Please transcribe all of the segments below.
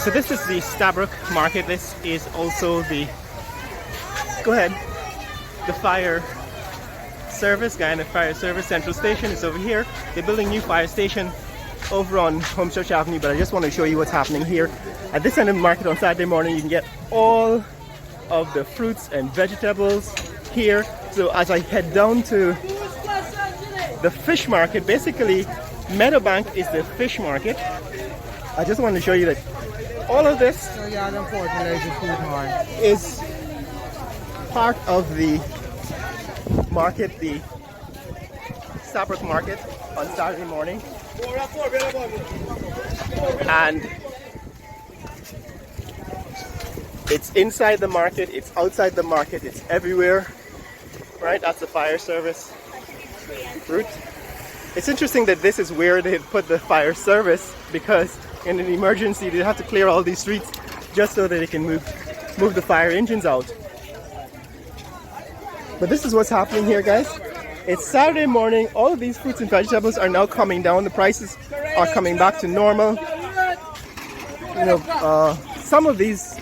So this is the Stabroek Market. This is also the, go ahead, the fire service, Guyana Fire Service Central Station is over here. They're building a new fire station over on Homechurch Avenue, but I just want to show you what's happening here. At this end of the market on Saturday morning, you can get all of the fruits and vegetables here. So as I head down to the fish market, basically Meadowbank is the fish market. I just want to show you that all of this is part of the market, the Stabroek Market on Saturday morning. And it's inside the market, it's outside the market, it's everywhere. Right, that's the fire service route. It's interesting that this is where they put the fire service, because in an emergency they have to clear all these streets just so that they can move the fire engines out. But this is what's happening here, guys. It's Saturday morning. All of these fruits and vegetables are now coming down. The prices are coming back to normal. You know, some of these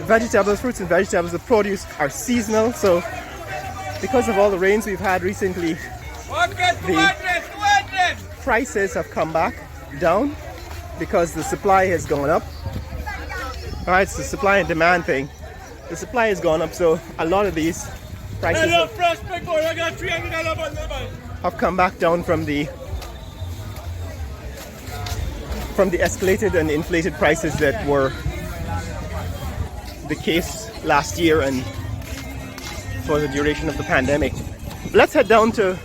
vegetables, fruits and vegetables, the produce are seasonal. So because of all the rains we've had recently, the prices have come back down because the supply has gone up. All right, it's the supply and demand thing. The supply has gone up, so a lot of these prices have come back down from the escalated and inflated prices that were the case last year and for the duration of the pandemic. Let's head down to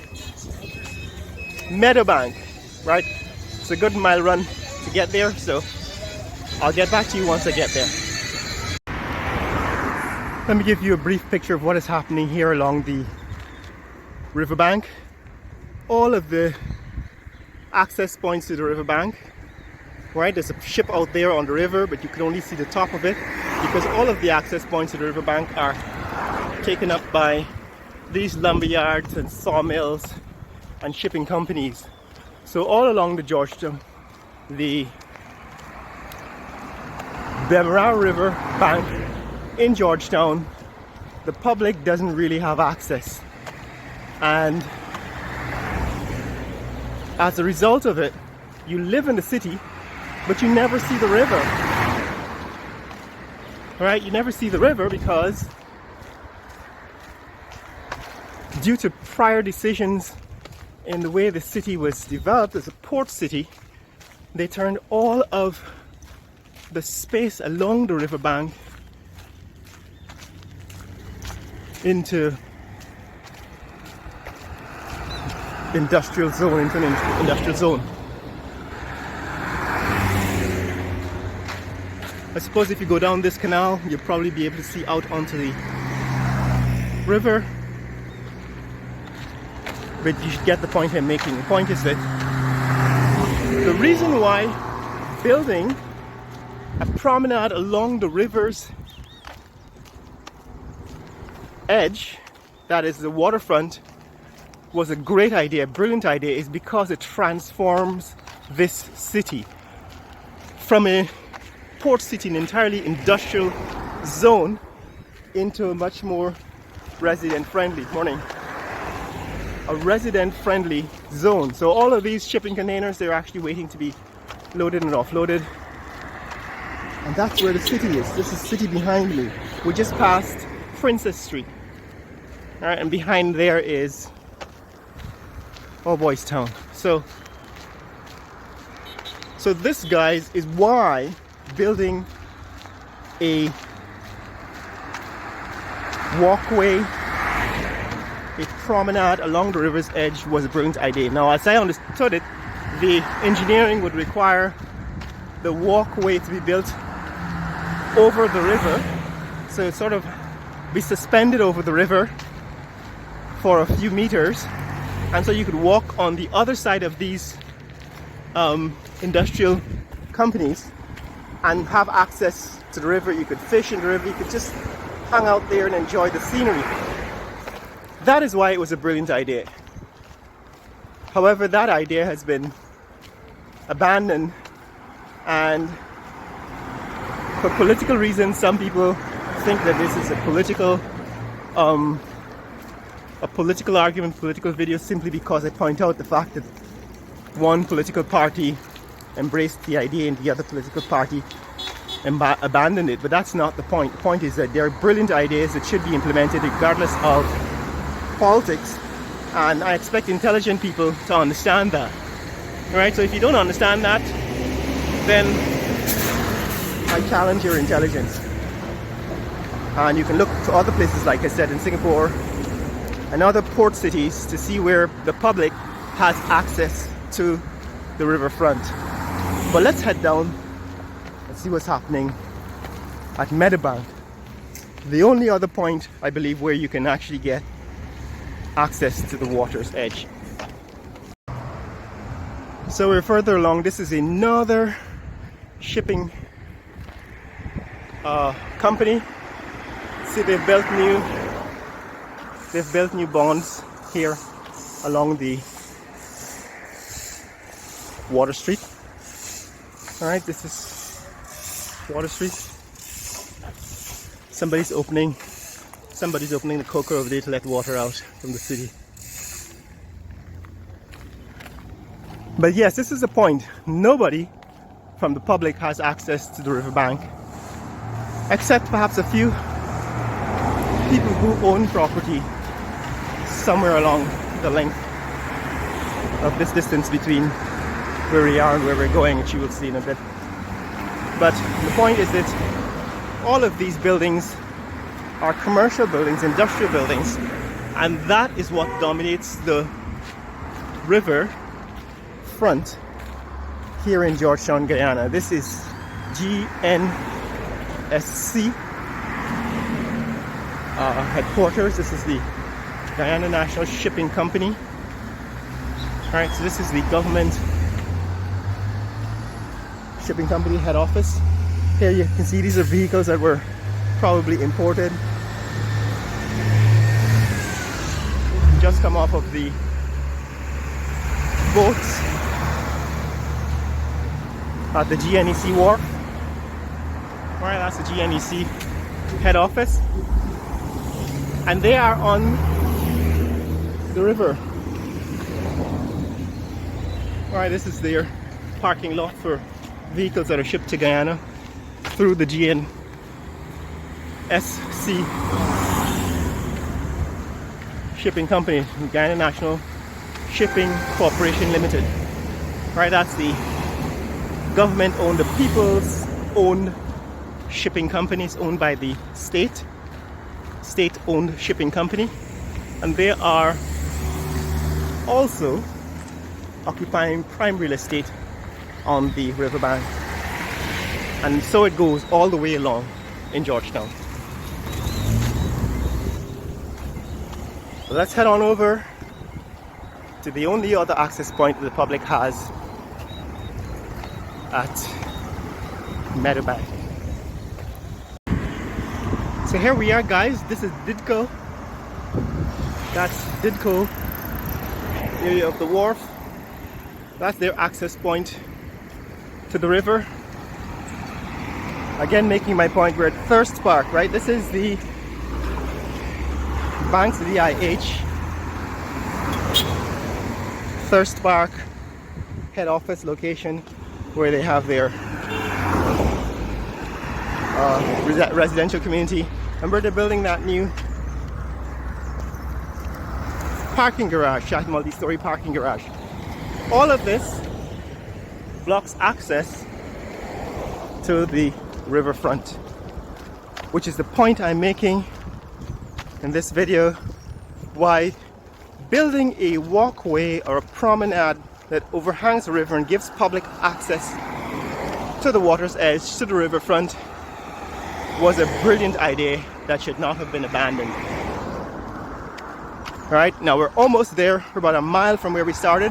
Meadowbank, right? It's a good mile run to get there, so I'll get back to you once I get there. Let me give you a brief picture of what is happening here along the riverbank. All of the access points to the riverbank, right? There's a ship out there on the river, but you can only see the top of it because all of the access points to the riverbank are taken up by these lumber yards and sawmills and shipping companies. So all along the Georgetown, the Demerara River bank in Georgetown, the public doesn't really have access, and as a result of it, you live in the city but you never see the river. Right? You never see the river because due to prior decisions in the way the city was developed as a port city, they turned all of the space along the riverbank into industrial zone, into an industrial zone. I suppose if you go down this canal, you'll probably be able to see out onto the river. But you should get the point I'm making. The point is that the reason why building a promenade along the river's edge, that is the waterfront, was a great idea, a brilliant idea, is because it transforms this city from a port city, an entirely industrial zone, into a much more resident-friendly, a resident-friendly zone. So all of these shipping containers, they're actually waiting to be loaded and offloaded. And that's where the city is. This is the city behind me. We just passed Princess Street. All right, and behind there is All Boys Town. So this, guys, is why building a walkway, a promenade along the river's edge was a brilliant idea. Now, as I understood it, the engineering would require the walkway to be built over the river, so it sort of be suspended over the river for a few meters, and so you could walk on the other side of these industrial companies and have access to the river. You could fish in the river, you could just hang out there and enjoy the scenery. That is why it was a brilliant idea. However, that idea has been abandoned, and For political reasons, some people think that this is a political argument, political video, simply because I point out the fact that one political party embraced the idea and the other political party abandoned it. But that's not the point. The point is that they're brilliant ideas that should be implemented regardless of politics, and I expect intelligent people to understand that. Alright, so if you don't understand that, then I challenge your intelligence. And you can look to other places, like I said, in Singapore and other port cities, to see where the public has access to the riverfront. But let's head down and see what's happening at Meadowbank, the only other point, I believe, where you can actually get access to the water's edge. So we're further along. This is another shipping company. See, they've built new bonds here along the Water Street. All right, this is Water Street. Somebody's opening the coker over there to let water out from the city. But yes, this is the point. Nobody from the public has access to the riverbank, except perhaps a few people who own property somewhere along the length of this distance between where we are and where we're going, which you will see in a bit. But the point is that all of these buildings are commercial buildings, industrial buildings, and that is what dominates the river front here in Georgetown, Guyana. This is GNSC headquarters. This is the Guyana National Shipping Company. Alright, so this is the government shipping company head office. Here you can see these are vehicles that were probably imported. Just come off of the boats at the GNEC wharf. Alright, that's the GNEC head office. And they are on the river. Alright, this is their parking lot for vehicles that are shipped to Guyana through the GNSC shipping company, Guyana National Shipping Corporation Limited. Right, that's the government-owned, the people's-owned shipping companies owned by the state-owned shipping company, and they are also occupying prime real estate on the riverbank, and so it goes all the way along in Georgetown. So let's head on over to the only other access point that the public has at Meadowbank. So here we are, guys. This is Didco. That's Didco, area of the wharf. That's their access point to the river. Again, making my point, we're at Thirst Park, right? This is the banks of the IH. Thirst Park head office location, where they have their residential community. Remember, they're building that new parking garage, that multi-story parking garage. All of this blocks access to the riverfront, which is the point I'm making in this video, why building a walkway or a promenade that overhangs the river and gives public access to the water's edge, to the riverfront, was a brilliant idea that should not have been abandoned. Right, now we're almost there. We're about a mile from where we started,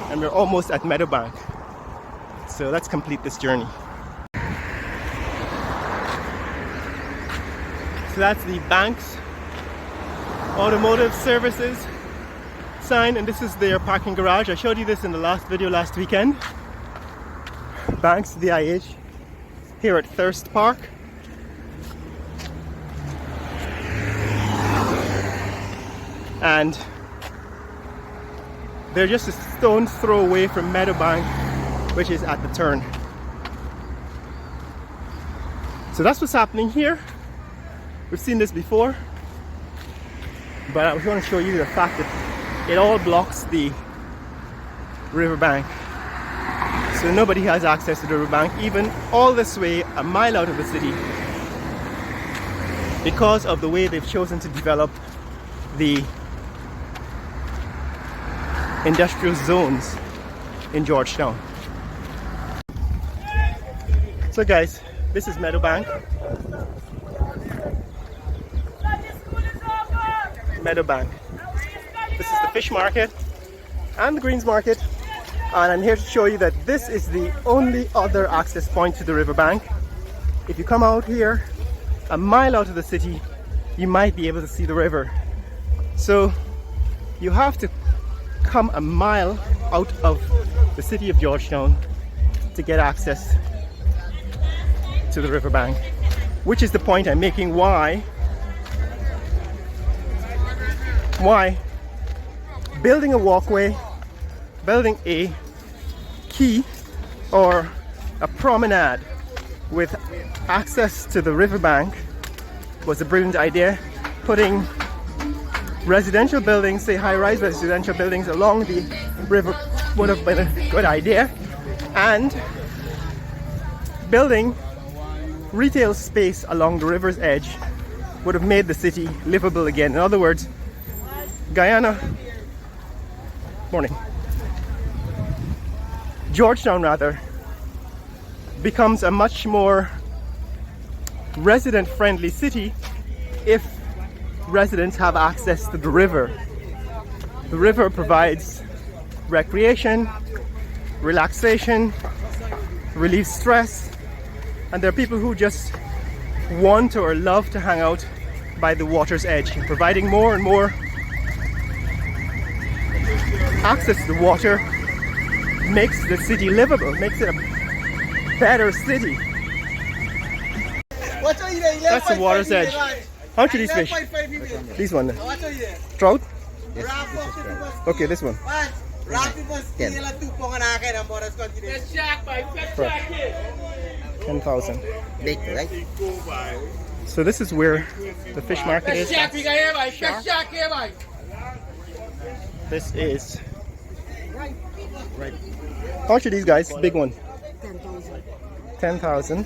and we're almost at Meadowbank. So let's complete this journey. So that's the Banks Automotive Services sign, and this is their parking garage. I showed you this in the last video last weekend. Banks, the IH here at Thirst Park. And they're just a stone's throw away from Meadowbank, which is at the turn. So that's what's happening here. We've seen this before, but I was going to show you the fact that it all blocks the riverbank. So nobody has access to the riverbank, even all this way, a mile out of the city, because of the way they've chosen to develop the industrial zones in Georgetown. So guys, this is Meadowbank. Meadowbank. This is the fish market and the greens market, and I'm here to show you that this is the only other access point to the riverbank. If you come out here a mile out of the city, you might be able to see the river. So you have to come a mile out of the city of Georgetown to get access to the riverbank, which is the point I'm making why building a walkway, building a quay or a promenade with access to the riverbank was a brilliant idea. Putting residential buildings, say high-rise residential buildings along the river would have been a good idea, and building retail space along the river's edge would have made the city livable again. In other words, Georgetown rather, becomes a much more resident-friendly city if residents have access to the river. The river provides recreation, relaxation, relieves stress, and there are people who just want or love to hang out by the water's edge. Providing more and more access to the water makes the city livable, makes it a better city. That's the water's edge. How much are these fish? These one. Trout? Yes, Okay, this one. 10,000. big, right? So this is where the fish market is. This is. How much are these guys? Big one. 10,000.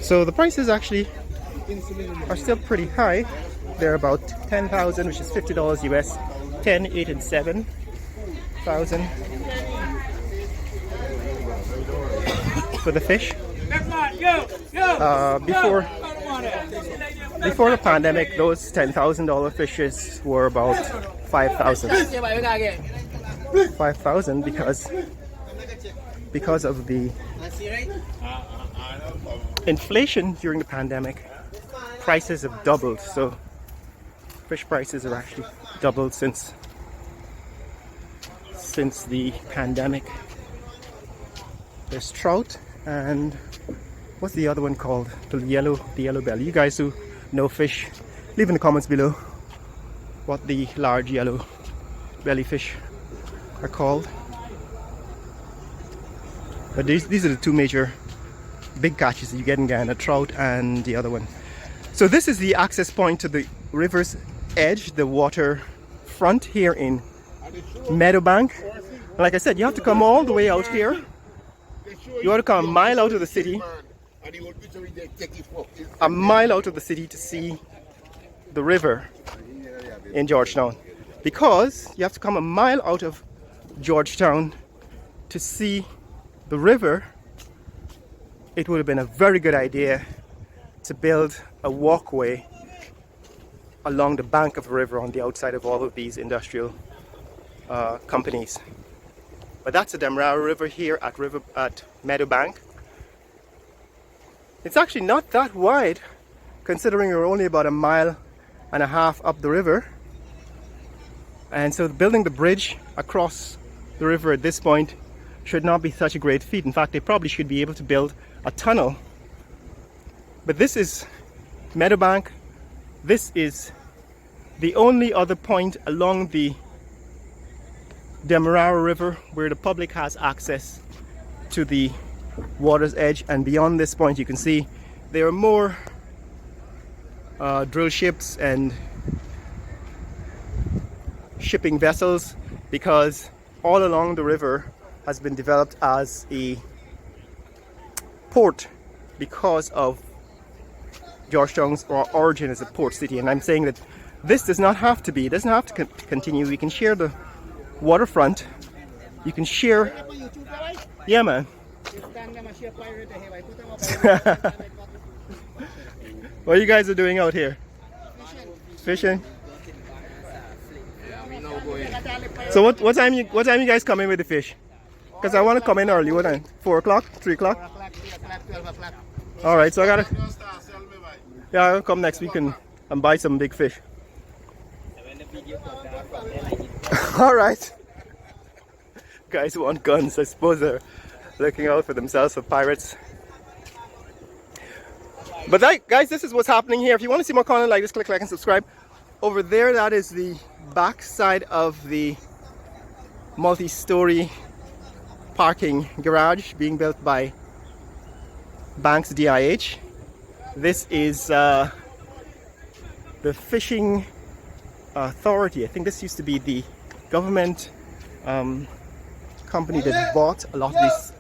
So the prices actually are still pretty high. They're about 10,000, which is $50 US. 10, 8, and 7,000 for the fish. Before the pandemic, those $10,000 fishes were about 5,000. 5,000 because of the inflation during the pandemic. Prices have doubled, so fish prices have actually doubled since the pandemic. There's trout, and what's the other one called? The yellow belly. You guys who know fish, leave in the comments below what the large yellow belly fish are called. But these are the two major big catches that you get in Ghana, trout and the other one. So this is the access point to the river's edge, the water front here in Meadowbank. Like I said, you have to come all the way out here. You want to come a mile out of the city, a mile out of the city to see the river in Georgetown. Because you have to come a mile out of Georgetown to see the river, it would have been a very good idea to build a walkway along the bank of the river on the outside of all of these industrial companies. But that's the Demerara River here at Meadowbank. It's actually not that wide, considering you're only about a mile and a half up the river. And so building the bridge across the river at this point should not be such a great feat. In fact, they probably should be able to build a tunnel. But this is Meadowbank. This is the only other point along the Demerara River where the public has access to the water's edge, and beyond this point you can see there are more drill ships and shipping vessels, because all along the river has been developed as a port because of Georgetown's origin as a port city. And I'm saying that this does not have to be, it doesn't have to continue. We can share the waterfront. You can share. Yeah, man. What you guys are doing out here? Fishing. So what time you guys come in with the fish? Because I want to come in early. What time? 4 o'clock? 3 o'clock? 12 o'clock. All right. So I gotta. Yeah, I'll come next week and buy some big fish. All right. Guys want guns. I suppose they're looking out for themselves for pirates. But guys, this is what's happening here. If you want to see more content like this, click like and subscribe. Over there, that is the back side of the multi-story parking garage being built by Banks DIH. This is the fishing authority. I think this used to be the government company that bought a lot of these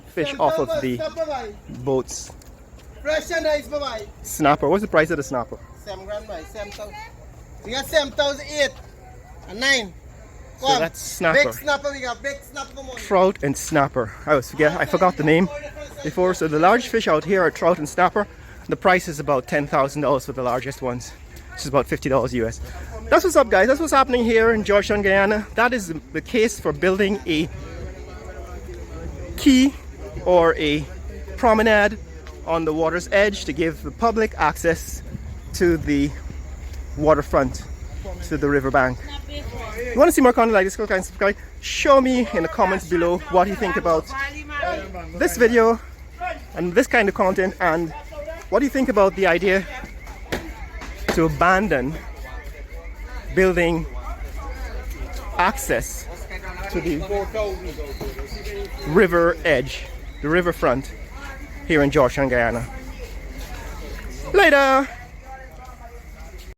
fish off of the boats. Snapper. What's the price of the snapper? $7,000. We got 7,008 and 9. So that's snapper. Big snapper, we got big snapper money. Trout and snapper. I forgot the name before. So the large fish out here are trout and snapper. The price is about $10,000 for the largest ones, which is about $50 US. That's what's up, guys. That's what's happening here in Georgetown, Guyana. That is the case for building a quay or a promenade on the water's edge to give the public access to the waterfront, to the riverbank. If you want to see more content like this, click and subscribe. Show me in the comments below what you think about this video and this kind of content, and what do you think about the idea to abandon building access to the river edge, the riverfront here in Georgetown, Guyana. Later!